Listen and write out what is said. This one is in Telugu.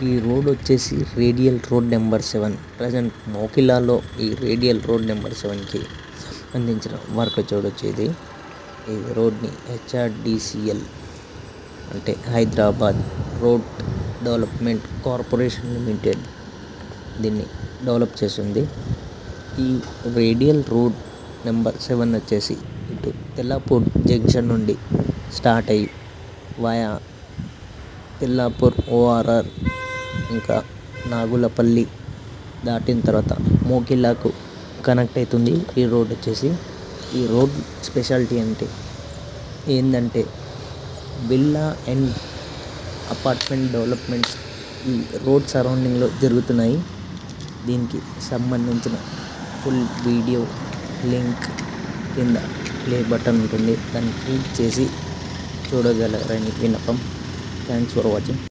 ఈ రోడ్ వచ్చేసి రేడియల్ రోడ్ నెంబర్ 7. ప్రజెంట్ మోకిలాలో ఈ రేడియల్ రోడ్ నెంబర్ 7కి సంబంధించిన వర్క్ చూడొచ్చు. ఈ రోడ్ని HRDCL అంటే Hyderabad road development corporation limited దీన్ని డెవలప్ చేసింది. ఈ రేడియల్ రోడ్ నెంబర్ 7 వచ్చేసి ఇటు తెల్లాపూర్ జంక్షన్ నుండి స్టార్ట్ అయ్యి వయా తెల్లాపూర్ ORR ఇంకా నాగులపల్లి దాటిన తర్వాత మోకిలాకు కనెక్ట్ అవుతుంది. ఈ రోడ్ వచ్చేసి ఈ రోడ్ స్పెషాలిటీ ఏంటంటే విల్లా అండ్ అపార్ట్మెంట్ డెవలప్మెంట్స్ ఈ రోడ్ సరౌండింగ్లో జరుగుతున్నాయి. దీనికి సంబంధించిన ఫుల్ వీడియో లింక్ కింద ప్లే బటన్ ఉంటుంది, దాన్ని క్లిక్ చేసి చూడగలరని విన్నపం. Thanks for watching.